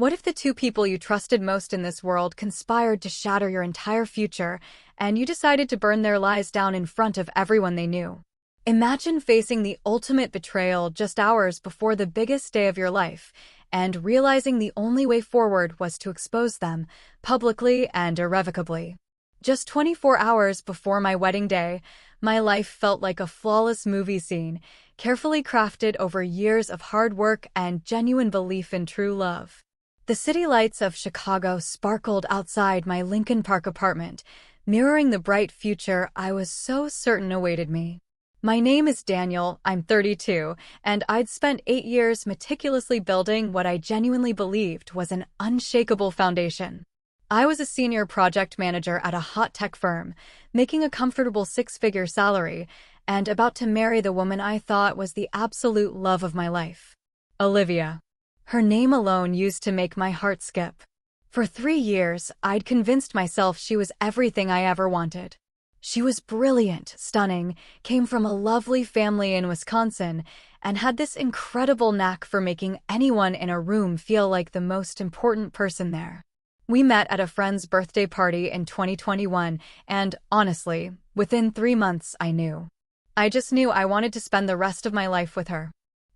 What if the two people you trusted most in this world conspired to shatter your entire future, and you decided to burn their lies down in front of everyone they knew? Imagine facing the ultimate betrayal just hours before the biggest day of your life, and realizing the only way forward was to expose them, publicly and irrevocably. Just 24 hours before my wedding day, my life felt like a flawless movie scene, carefully crafted over years of hard work and genuine belief in true love. The city lights of Chicago sparkled outside my Lincoln Park apartment, mirroring the bright future I was so certain awaited me. My name is Daniel, I'm 32, and I'd spent 8 years meticulously building what I genuinely believed was an unshakable foundation. I was a senior project manager at a hot tech firm, making a comfortable 6-figure salary, and about to marry the woman I thought was the absolute love of my life. Olivia. Her name alone used to make my heart skip. For 3 years, I'd convinced myself she was everything I ever wanted. She was brilliant, stunning, came from a lovely family in Wisconsin, and had this incredible knack for making anyone in a room feel like the most important person there. We met at a friend's birthday party in 2021, and honestly, within 3 months I knew. I just knew I wanted to spend the rest of my life with her.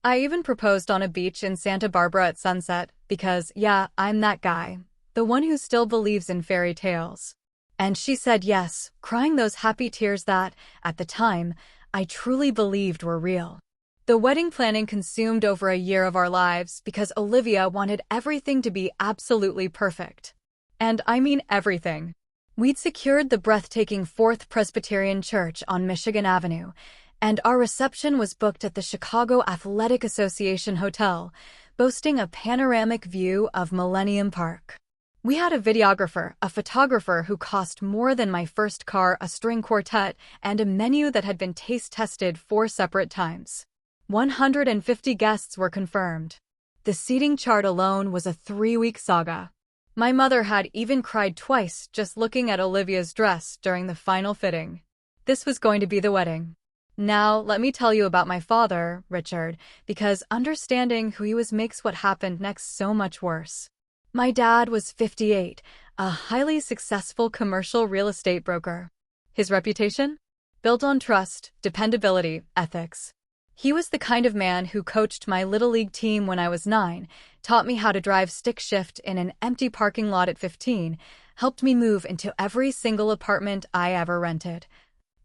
I even proposed on a beach in Santa Barbara at sunset, because, yeah, I'm that guy, the one who still believes in fairy tales. And she said yes, crying those happy tears that, at the time, I truly believed were real. The wedding planning consumed over a year of our lives because Olivia wanted everything to be absolutely perfect. And I mean everything. We'd secured the breathtaking Fourth Presbyterian Church on Michigan Avenue, and our reception was booked at the Chicago Athletic Association Hotel, boasting a panoramic view of Millennium Park. We had a videographer, a photographer who cost more than my first car, a string quartet, and a menu that had been taste-tested 4 separate times. 150 guests were confirmed. The seating chart alone was a 3-week saga. My mother had even cried twice just looking at Olivia's dress during the final fitting. This was going to be the wedding. Now, let me tell you about my father, Richard, because understanding who he was makes what happened next so much worse. My dad was 58, a highly successful commercial real estate broker. His reputation? Built on trust, dependability, ethics. He was the kind of man who coached my Little League team when I was 9, taught me how to drive stick shift in an empty parking lot at 15, helped me move into every single apartment I ever rented,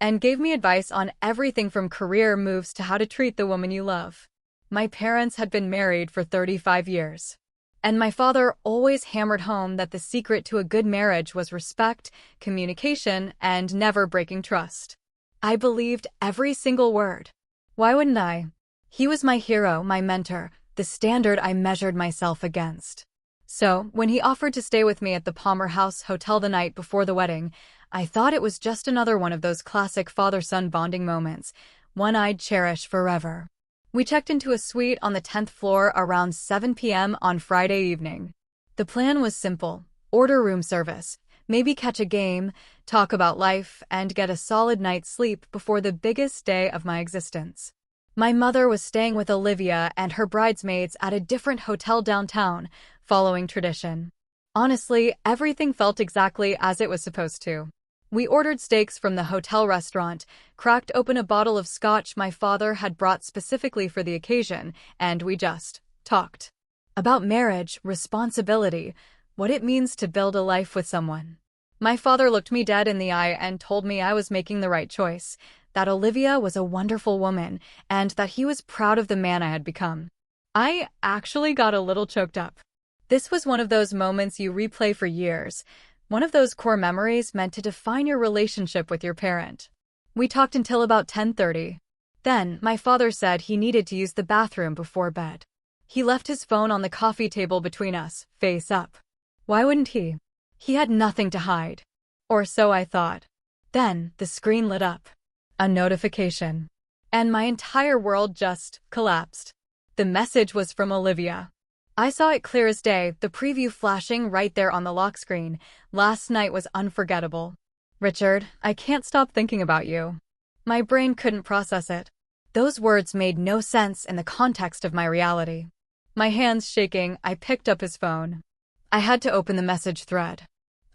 and gave me advice on everything from career moves to how to treat the woman you love. My parents had been married for 35 years. And my father always hammered home that the secret to a good marriage was respect, communication, and never breaking trust. I believed every single word. Why wouldn't I? He was my hero, my mentor, the standard I measured myself against. So, when he offered to stay with me at the Palmer House Hotel the night before the wedding, I thought it was just another one of those classic father-son bonding moments, one I'd cherish forever. We checked into a suite on the 10th floor around 7 p.m. on Friday evening. The plan was simple: order room service, maybe catch a game, talk about life, and get a solid night's sleep before the biggest day of my existence. My mother was staying with Olivia and her bridesmaids at a different hotel downtown, following tradition. Honestly, everything felt exactly as it was supposed to. We ordered steaks from the hotel restaurant, cracked open a bottle of scotch my father had brought specifically for the occasion, and we just talked. About marriage, responsibility, what it means to build a life with someone. My father looked me dead in the eye and told me I was making the right choice, that Olivia was a wonderful woman, and that he was proud of the man I had become. I actually got a little choked up. This was one of those moments you replay for years, one of those core memories meant to define your relationship with your parent. We talked until about 10:30. Then, my father said he needed to use the bathroom before bed. He left his phone on the coffee table between us, face up. Why wouldn't he? He had nothing to hide. Or so I thought. Then, the screen lit up. A notification. And my entire world just collapsed. The message was from Olivia. I saw it clear as day, the preview flashing right there on the lock screen. Last night was unforgettable. Richard, I can't stop thinking about you. My brain couldn't process it. Those words made no sense in the context of my reality. My hands shaking, I picked up his phone. I had to open the message thread.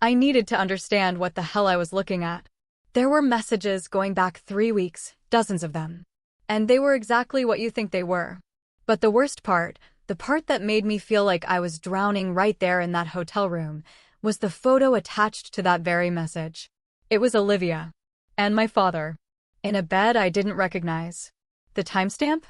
I needed to understand what the hell I was looking at. There were messages going back 3 weeks, dozens of them. And they were exactly what you think they were. But the worst part, the part that made me feel like I was drowning right there in that hotel room, was the photo attached to that very message. It was Olivia. And my father. In a bed I didn't recognize. The timestamp?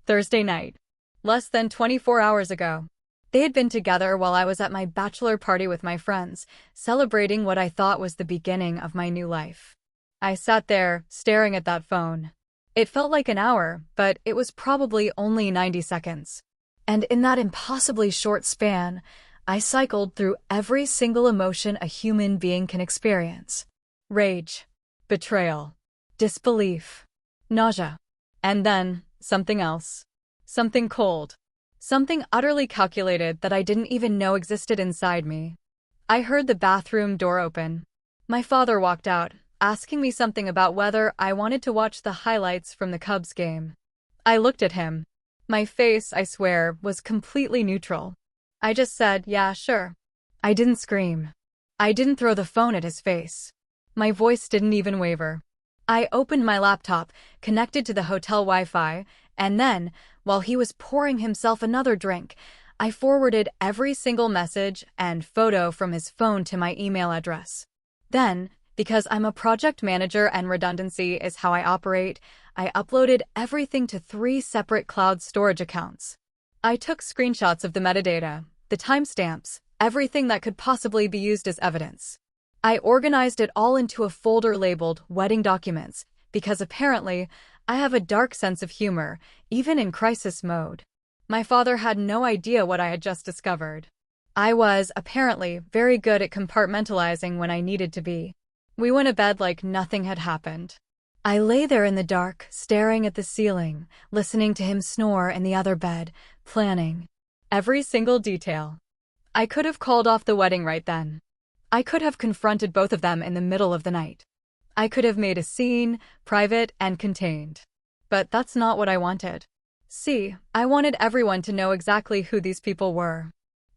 Thursday night. Less than 24 hours ago. They had been together while I was at my bachelor party with my friends, celebrating what I thought was the beginning of my new life. I sat there, staring at that phone. It felt like an hour, but it was probably only 90 seconds. And in that impossibly short span, I cycled through every single emotion a human being can experience. Rage, betrayal, disbelief, nausea. And then, something else. Something cold. Something utterly calculated that I didn't even know existed inside me. I heard the bathroom door open. My father walked out, asking me something about whether I wanted to watch the highlights from the Cubs game. I looked at him. My face, I swear, was completely neutral. I just said, yeah, sure. I didn't scream. I didn't throw the phone at his face. My voice didn't even waver. I opened my laptop, connected to the hotel Wi-Fi, and then, while he was pouring himself another drink, I forwarded every single message and photo from his phone to my email address. Then, because I'm a project manager and redundancy is how I operate, I uploaded everything to 3 separate cloud storage accounts. I took screenshots of the metadata, the timestamps, everything that could possibly be used as evidence. I organized it all into a folder labeled Wedding Documents, because apparently, I have a dark sense of humor, even in crisis mode. My father had no idea what I had just discovered. I was, apparently, very good at compartmentalizing when I needed to be. We went to bed like nothing had happened. I lay there in the dark, staring at the ceiling, listening to him snore in the other bed, planning every single detail. I could have called off the wedding right then. I could have confronted both of them in the middle of the night. I could have made a scene, private and contained. But that's not what I wanted. See, I wanted everyone to know exactly who these people were.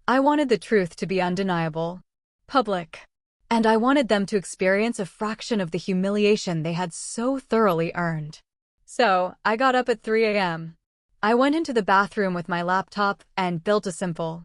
I wanted the truth to be undeniable, public. And I wanted them to experience a fraction of the humiliation they had so thoroughly earned. So, I got up at 3 a.m. I went into the bathroom with my laptop and built a simple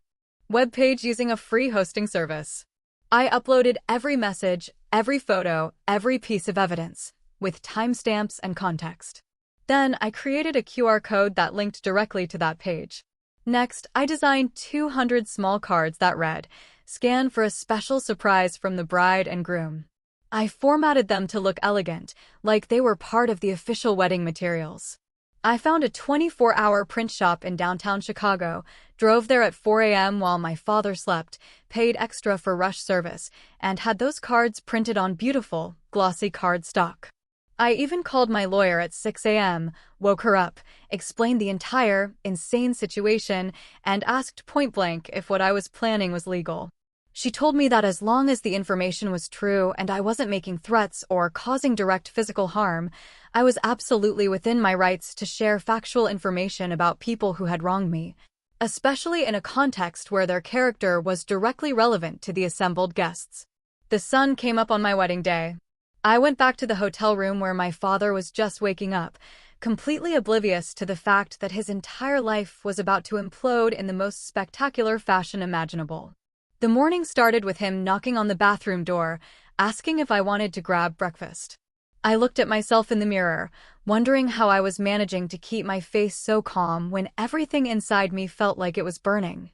web page using a free hosting service. I uploaded every message, every photo, every piece of evidence, with timestamps and context. Then I created a QR code that linked directly to that page. Next, I designed 200 small cards that read, "Scan for a special surprise from the bride and groom." I formatted them to look elegant, like they were part of the official wedding materials. I found a 24-hour print shop in downtown Chicago, drove there at 4 a.m. while my father slept, paid extra for rush service, and had those cards printed on beautiful, glossy cardstock. I even called my lawyer at 6 a.m., woke her up, explained the entire, insane situation, and asked point-blank if what I was planning was legal. She told me that as long as the information was true and I wasn't making threats or causing direct physical harm, I was absolutely within my rights to share factual information about people who had wronged me, especially in a context where their character was directly relevant to the assembled guests. The sun came up on my wedding day. I went back to the hotel room where my father was just waking up, completely oblivious to the fact that his entire life was about to implode in the most spectacular fashion imaginable. The morning started with him knocking on the bathroom door, asking if I wanted to grab breakfast. I looked at myself in the mirror, wondering how I was managing to keep my face so calm when everything inside me felt like it was burning.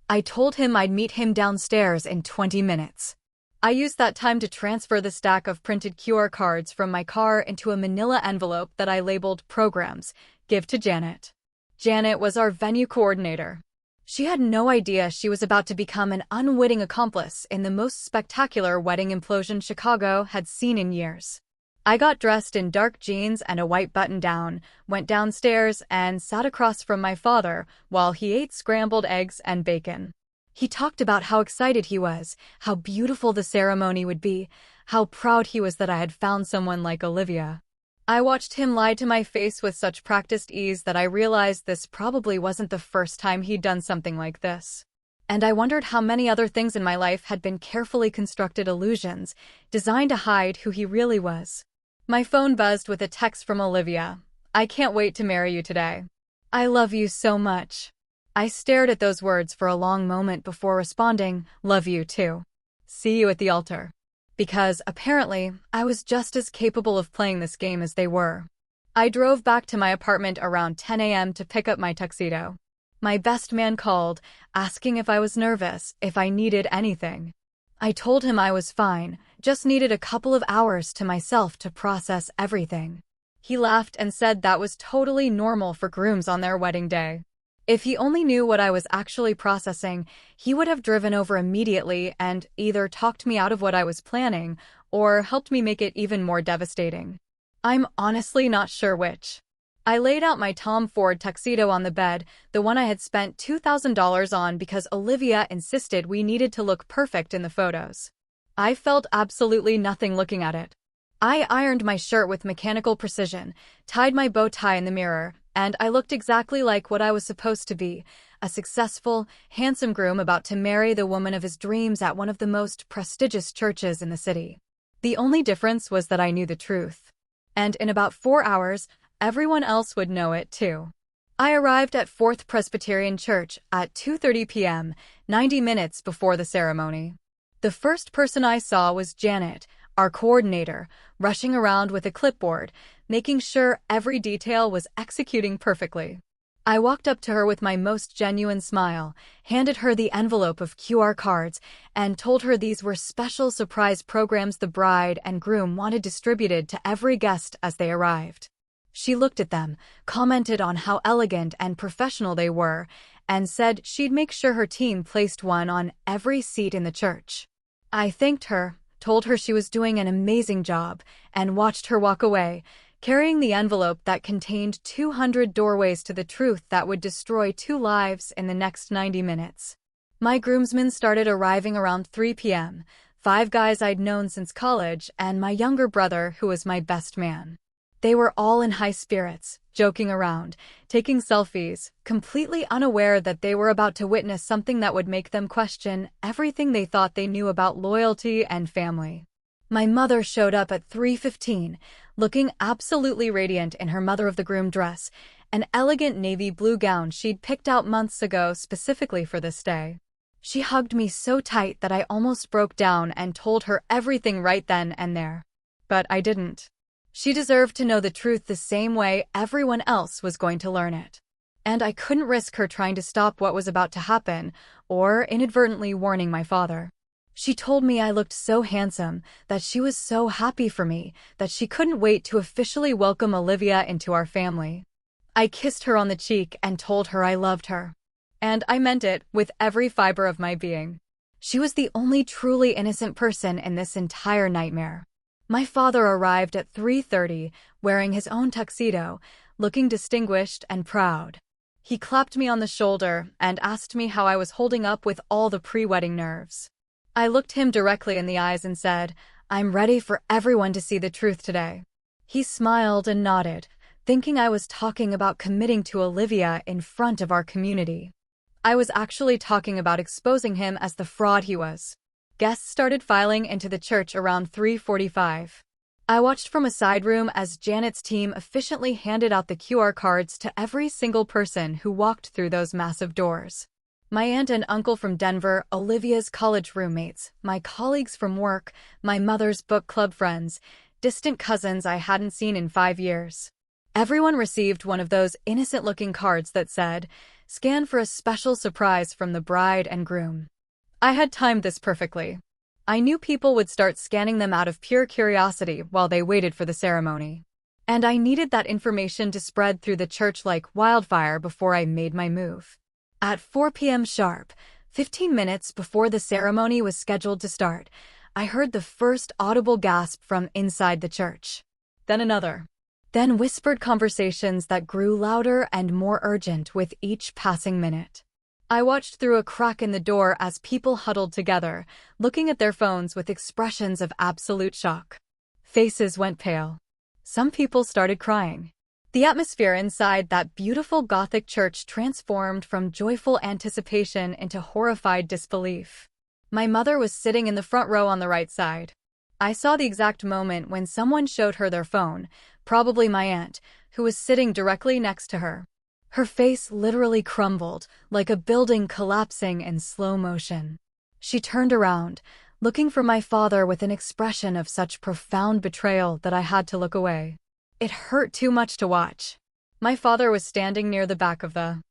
I told him I'd meet him downstairs in 20 minutes. I used that time to transfer the stack of printed QR cards from my car into a manila envelope that I labeled Programs, Give to Janet. Janet was our venue coordinator. She had no idea she was about to become an unwitting accomplice in the most spectacular wedding implosion Chicago had seen in years. I got dressed in dark jeans and a white button-down, went downstairs, and sat across from my father while he ate scrambled eggs and bacon. He talked about how excited he was, how beautiful the ceremony would be, how proud he was that I had found someone like Olivia. I watched him lie to my face with such practiced ease that I realized this probably wasn't the first time he'd done something like this. and I wondered how many other things in my life had been carefully constructed illusions, designed to hide who he really was. My phone buzzed with a text from Olivia. "I can't wait to marry you today. I love you so much." I stared at those words for a long moment before responding, "Love you too. See you at the altar." Because, apparently, I was just as capable of playing this game as they were. I drove back to my apartment around 10 a.m. to pick up my tuxedo. My best man called, asking if I was nervous, if I needed anything. I told him I was fine, just needed a couple of hours to myself to process everything. He laughed and said that was totally normal for grooms on their wedding day. If he only knew what I was actually processing, he would have driven over immediately and either talked me out of what I was planning or helped me make it even more devastating. I'm honestly not sure which. I laid out my Tom Ford tuxedo on the bed, the one I had spent $2,000 on because Olivia insisted we needed to look perfect in the photos. I felt absolutely nothing looking at it. I ironed my shirt with mechanical precision, tied my bow tie in the mirror, and I looked exactly like what I was supposed to be, a successful, handsome groom about to marry the woman of his dreams at one of the most prestigious churches in the city. The only difference was that I knew the truth. And in about 4 hours, everyone else would know it too. I arrived at Fourth Presbyterian Church at 2:30 p.m., 90 minutes before the ceremony. The first person I saw was Janet, our coordinator, rushing around with a clipboard, making sure every detail was executing perfectly. I walked up to her with my most genuine smile, handed her the envelope of QR cards, and told her these were special surprise programs the bride and groom wanted distributed to every guest as they arrived. She looked at them, commented on how elegant and professional they were, and said she'd make sure her team placed one on every seat in the church. I thanked her, told her she was doing an amazing job, and watched her walk away, carrying the envelope that contained 200 doorways to the truth that would destroy 2 lives in the next 90 minutes. My groomsmen started arriving around 3 p.m., 5 guys I'd known since college, and my younger brother, who was my best man. They were all in high spirits, joking around, taking selfies, completely unaware that they were about to witness something that would make them question everything they thought they knew about loyalty and family. My mother showed up at 3:15, looking absolutely radiant in her mother-of-the-groom dress, an elegant navy blue gown she'd picked out months ago specifically for this day. She hugged me so tight that I almost broke down and told her everything right then and there. But I didn't. She deserved to know the truth the same way everyone else was going to learn it. And I couldn't risk her trying to stop what was about to happen, or inadvertently warning my father. She told me I looked so handsome, that she was so happy for me, that she couldn't wait to officially welcome Olivia into our family. I kissed her on the cheek and told her I loved her. And I meant it with every fiber of my being. She was the only truly innocent person in this entire nightmare. My father arrived at 3:30, wearing his own tuxedo, looking distinguished and proud. He clapped me on the shoulder and asked me how I was holding up with all the pre-wedding nerves. I looked him directly in the eyes and said, "I'm ready for everyone to see the truth today." He smiled and nodded, thinking I was talking about committing to Olivia in front of our community. I was actually talking about exposing him as the fraud he was. Guests started filing into the church around 3:45. I watched from a side room as Janet's team efficiently handed out the QR cards to every single person who walked through those massive doors. My aunt and uncle from Denver, Olivia's college roommates, my colleagues from work, my mother's book club friends, distant cousins I hadn't seen in 5 years. Everyone received one of those innocent-looking cards that said, "Scan for a special surprise from the bride and groom." I had timed this perfectly. I knew people would start scanning them out of pure curiosity while they waited for the ceremony. And I needed that information to spread through the church like wildfire before I made my move. At 4 p.m. sharp, 15 minutes before the ceremony was scheduled to start, I heard the first audible gasp from inside the church. Then another. Then whispered conversations that grew louder and more urgent with each passing minute. I watched through a crack in the door as people huddled together, looking at their phones with expressions of absolute shock. Faces went pale. Some people started crying. The atmosphere inside that beautiful Gothic church transformed from joyful anticipation into horrified disbelief. My mother was sitting in the front row on the right side. I saw the exact moment when someone showed her their phone, probably my aunt, who was sitting directly next to her. Her face literally crumbled, like a building collapsing in slow motion. She turned around, looking for my father with an expression of such profound betrayal that I had to look away. It hurt too much to watch. My father was standing near the back of the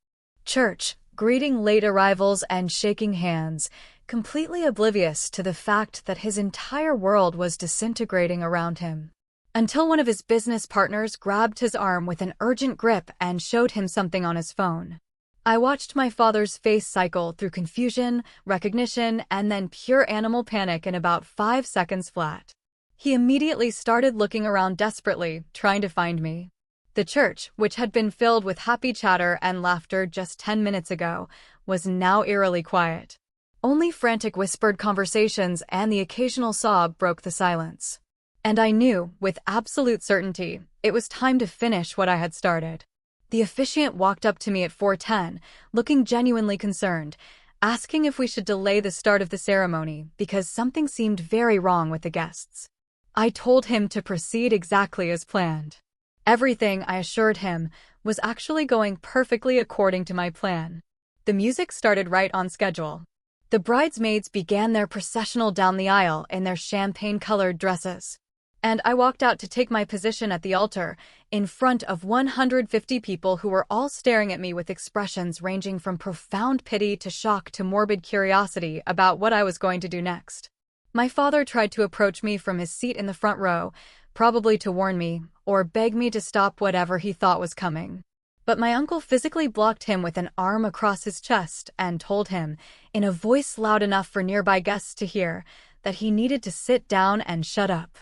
church, greeting late arrivals and shaking hands, completely oblivious to the fact that his entire world was disintegrating around him. Until one of his business partners grabbed his arm with an urgent grip and showed him something on his phone. I watched my father's face cycle through confusion, recognition, and then pure animal panic in about 5 seconds flat. He immediately started looking around desperately, trying to find me. The church, which had been filled with happy chatter and laughter just 10 minutes ago, was now eerily quiet. Only frantic whispered conversations and the occasional sob broke the silence. And I knew, with absolute certainty, it was time to finish what I had started. The officiant walked up to me at 4:10, looking genuinely concerned, asking if we should delay the start of the ceremony because something seemed very wrong with the guests. I told him to proceed exactly as planned. Everything, I assured him, was actually going perfectly according to my plan. The music started right on schedule. The bridesmaids began their processional down the aisle in their champagne-colored dresses. And I walked out to take my position at the altar, in front of 150 people who were all staring at me with expressions ranging from profound pity to shock to morbid curiosity about what I was going to do next. My father tried to approach me from his seat in the front row, probably to warn me, or beg me to stop whatever he thought was coming. But my uncle physically blocked him with an arm across his chest and told him, in a voice loud enough for nearby guests to hear, that he needed to sit down and shut up.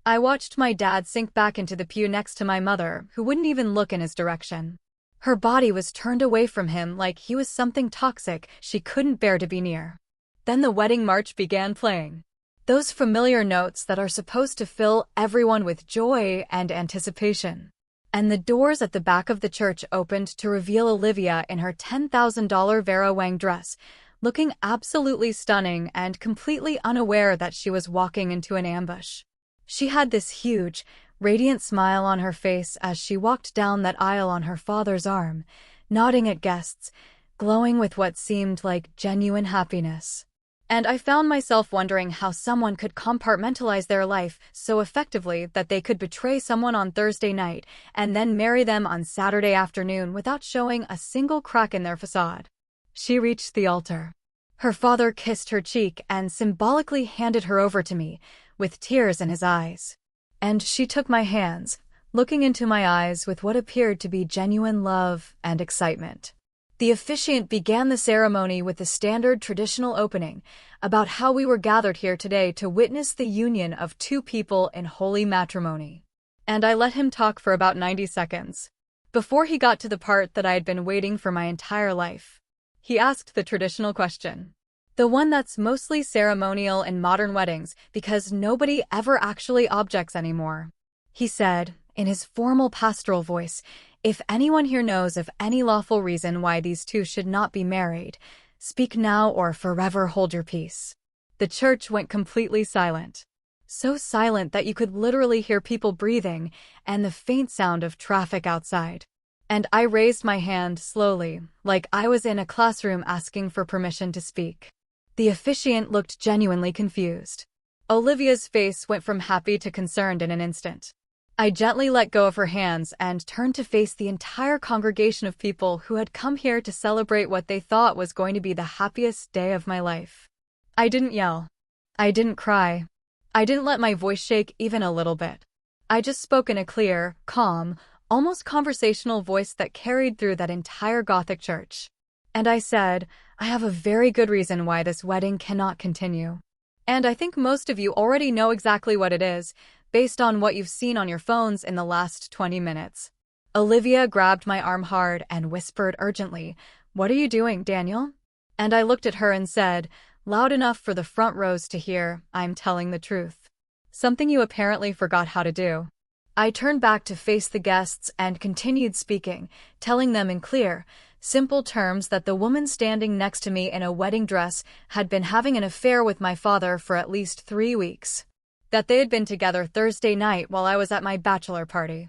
I watched my dad sink back into the pew next to my mother, who wouldn't even look in his direction. Her body was turned away from him like he was something toxic she couldn't bear to be near. Then the wedding march began playing. Those familiar notes that are supposed to fill everyone with joy and anticipation. And the doors at the back of the church opened to reveal Olivia in her $10,000 Vera Wang dress, looking absolutely stunning and completely unaware that she was walking into an ambush. She had this huge, radiant smile on her face as she walked down that aisle on her father's arm, nodding at guests, glowing with what seemed like genuine happiness. And I found myself wondering how someone could compartmentalize their life so effectively that they could betray someone on Thursday night and then marry them on Saturday afternoon without showing a single crack in their facade. She reached the altar. Her father kissed her cheek and symbolically handed her over to me, with tears in his eyes. And she took my hands, looking into my eyes with what appeared to be genuine love and excitement. The officiant began the ceremony with the standard traditional opening about how we were gathered here today to witness the union of two people in holy matrimony. And I let him talk for about 90 seconds, before he got to the part that I had been waiting for my entire life. He asked the traditional question. The one that's mostly ceremonial in modern weddings because nobody ever actually objects anymore. He said, in his formal pastoral voice, if anyone here knows of any lawful reason why these two should not be married, speak now or forever hold your peace. The church went completely silent. So silent that you could literally hear people breathing and the faint sound of traffic outside. And I raised my hand slowly, like I was in a classroom asking for permission to speak. The officiant looked genuinely confused. Olivia's face went from happy to concerned in an instant. I gently let go of her hands and turned to face the entire congregation of people who had come here to celebrate what they thought was going to be the happiest day of my life. I didn't yell. I didn't cry. I didn't let my voice shake even a little bit. I just spoke in a clear, calm, almost conversational voice that carried through that entire Gothic church. And I said, I have a very good reason why this wedding cannot continue. And I think most of you already know exactly what it is, based on what you've seen on your phones in the last 20 minutes. Olivia grabbed my arm hard and whispered urgently, "What are you doing, Daniel?" And I looked at her and said, loud enough for the front rows to hear, "I'm telling the truth. Something you apparently forgot how to do." I turned back to face the guests and continued speaking, telling them in clear, simple terms that the woman standing next to me in a wedding dress had been having an affair with my father for at least 3 weeks, that they had been together Thursday night while I was at my bachelor party,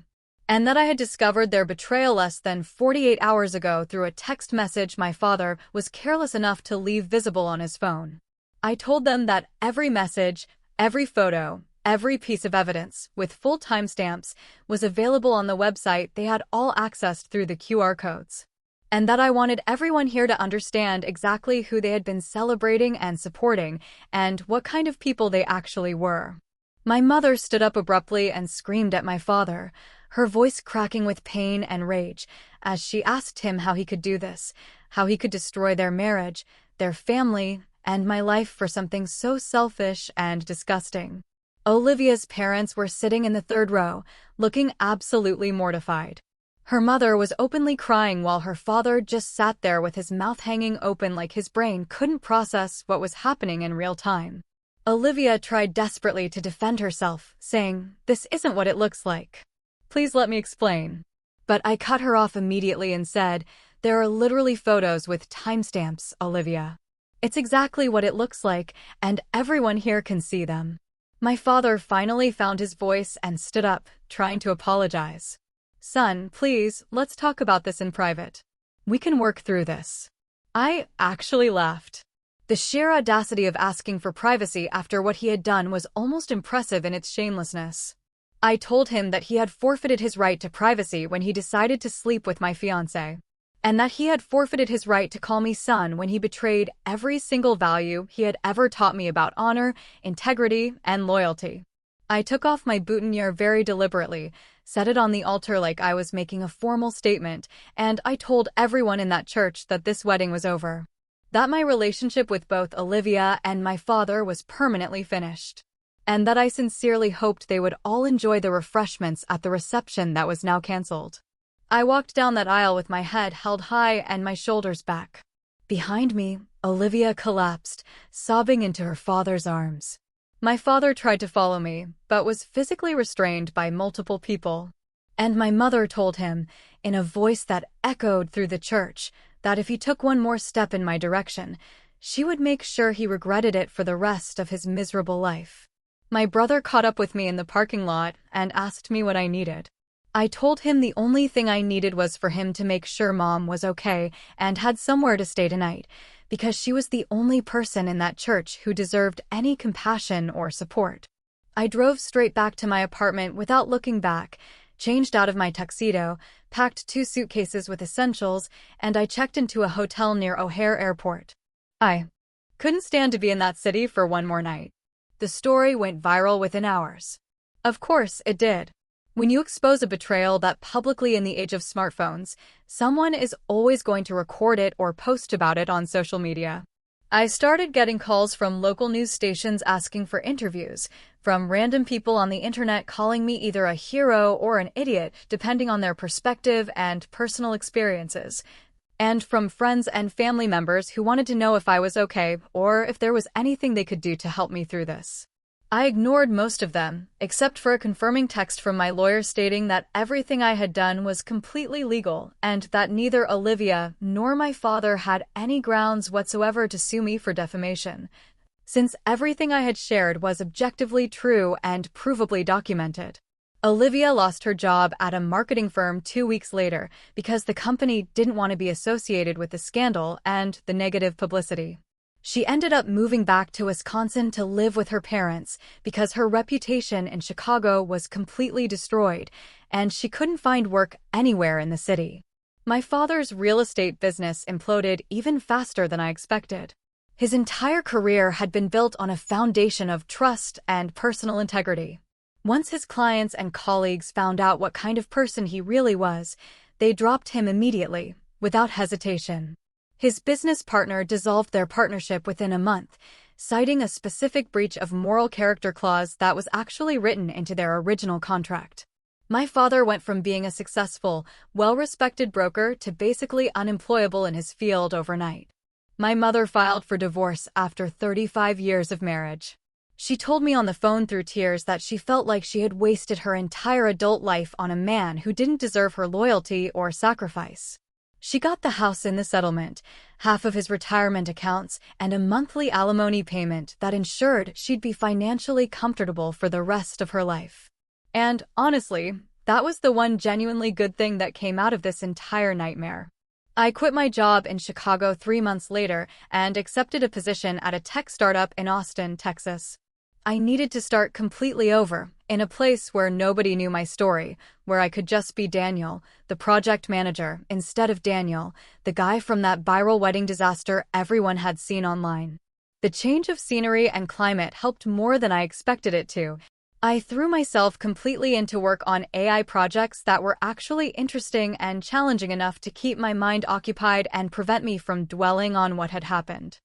and that I had discovered their betrayal less than 48 hours ago through a text message my father was careless enough to leave visible on his phone. I told them that every message, every photo, every piece of evidence, with full timestamps, was available on the website they had all accessed through the QR codes, and that I wanted everyone here to understand exactly who they had been celebrating and supporting, and what kind of people they actually were. My mother stood up abruptly and screamed at my father, her voice cracking with pain and rage, as she asked him how he could do this, how he could destroy their marriage, their family, and my life for something so selfish and disgusting. Olivia's parents were sitting in the third row, looking absolutely mortified. Her mother was openly crying while her father just sat there with his mouth hanging open like his brain couldn't process what was happening in real time. Olivia tried desperately to defend herself, saying, "This isn't what it looks like. Please let me explain." But I cut her off immediately and said, "There are literally photos with timestamps, Olivia. It's exactly what it looks like, and everyone here can see them." My father finally found his voice and stood up, trying to apologize. "Son, please, let's talk about this in private. We can work through this." I actually laughed. The sheer audacity of asking for privacy after what he had done was almost impressive in its shamelessness. I told him that he had forfeited his right to privacy when he decided to sleep with my fiancé, and that he had forfeited his right to call me son when he betrayed every single value he had ever taught me about honor, integrity, and loyalty. I took off my boutonniere very deliberately, set it on the altar like I was making a formal statement, and I told everyone in that church that this wedding was over, that my relationship with both Olivia and my father was permanently finished, and that I sincerely hoped they would all enjoy the refreshments at the reception that was now canceled. I walked down that aisle with my head held high and my shoulders back. Behind me, Olivia collapsed, sobbing into her father's arms. My father tried to follow me, but was physically restrained by multiple people. And my mother told him, in a voice that echoed through the church, that if he took one more step in my direction, she would make sure he regretted it for the rest of his miserable life. My brother caught up with me in the parking lot and asked me what I needed. I told him the only thing I needed was for him to make sure Mom was okay and had somewhere to stay tonight, because she was the only person in that church who deserved any compassion or support. I drove straight back to my apartment without looking back, changed out of my tuxedo, packed 2 suitcases with essentials, and I checked into a hotel near O'Hare Airport. I couldn't stand to be in that city for one more night. The story went viral within hours. Of course, it did. When you expose a betrayal that publicly in the age of smartphones, someone is always going to record it or post about it on social media. I started getting calls from local news stations asking for interviews, from random people on the internet calling me either a hero or an idiot, depending on their perspective and personal experiences, and from friends and family members who wanted to know if I was okay or if there was anything they could do to help me through this. I ignored most of them, except for a confirming text from my lawyer stating that everything I had done was completely legal and that neither Olivia nor my father had any grounds whatsoever to sue me for defamation, since everything I had shared was objectively true and provably documented. Olivia lost her job at a marketing firm 2 weeks later because the company didn't want to be associated with the scandal and the negative publicity. She ended up moving back to Wisconsin to live with her parents because her reputation in Chicago was completely destroyed, and she couldn't find work anywhere in the city. My father's real estate business imploded even faster than I expected. His entire career had been built on a foundation of trust and personal integrity. Once his clients and colleagues found out what kind of person he really was, they dropped him immediately, without hesitation. His business partner dissolved their partnership within a month, citing a specific breach of moral character clause that was actually written into their original contract. My father went from being a successful, well-respected broker to basically unemployable in his field overnight. My mother filed for divorce after 35 years of marriage. She told me on the phone through tears that she felt like she had wasted her entire adult life on a man who didn't deserve her loyalty or sacrifice. She got the house in the settlement, half of his retirement accounts, and a monthly alimony payment that ensured she'd be financially comfortable for the rest of her life. And honestly, that was the one genuinely good thing that came out of this entire nightmare. I quit my job in Chicago 3 months later and accepted a position at a tech startup in Austin, Texas. I needed to start completely over, in a place where nobody knew my story, where I could just be Daniel, the project manager, instead of Daniel, the guy from that viral wedding disaster everyone had seen online. The change of scenery and climate helped more than I expected it to. I threw myself completely into work on AI projects that were actually interesting and challenging enough to keep my mind occupied and prevent me from dwelling on what had happened.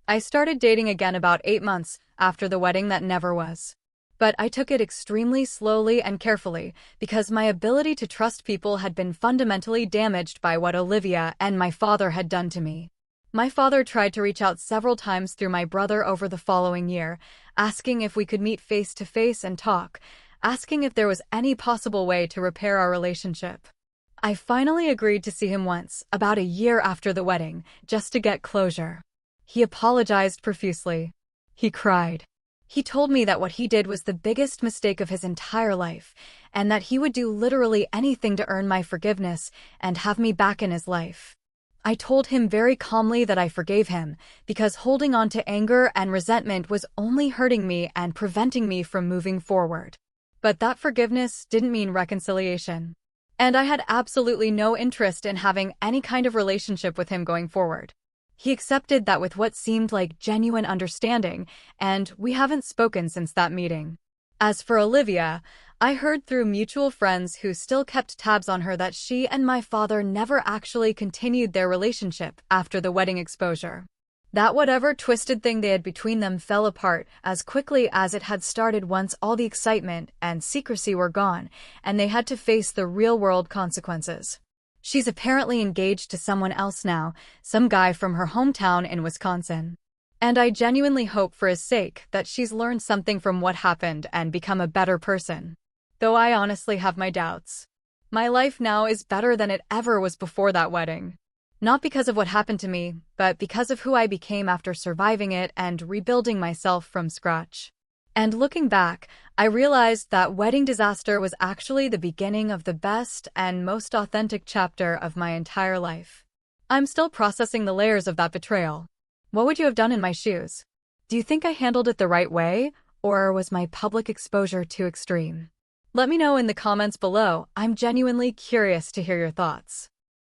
I started dating again about 8 months after the wedding that never was. But I took it extremely slowly and carefully because my ability to trust people had been fundamentally damaged by what Olivia and my father had done to me. My father tried to reach out several times through my brother over the following year, asking if we could meet face to face and talk, asking if there was any possible way to repair our relationship. I finally agreed to see him once, about a year after the wedding, just to get closure. He apologized profusely. He cried. He told me that what he did was the biggest mistake of his entire life, and that he would do literally anything to earn my forgiveness and have me back in his life. I told him very calmly that I forgave him, because holding on to anger and resentment was only hurting me and preventing me from moving forward. But that forgiveness didn't mean reconciliation. And I had absolutely no interest in having any kind of relationship with him going forward. He accepted that with what seemed like genuine understanding, and we haven't spoken since that meeting. As for Olivia, I heard through mutual friends who still kept tabs on her that she and my father never actually continued their relationship after the wedding exposure. That whatever twisted thing they had between them fell apart as quickly as it had started once all the excitement and secrecy were gone, and they had to face the real-world consequences. She's apparently engaged to someone else now, some guy from her hometown in Wisconsin. And I genuinely hope for his sake that she's learned something from what happened and become a better person. Though I honestly have my doubts. My life now is better than it ever was before that wedding. Not because of what happened to me, but because of who I became after surviving it and rebuilding myself from scratch. And looking back, I realized that wedding disaster was actually the beginning of the best and most authentic chapter of my entire life. I'm still processing the layers of that betrayal. What would you have done in my shoes? Do you think I handled it the right way, or was my public exposure too extreme? Let me know in the comments below. I'm genuinely curious to hear your thoughts.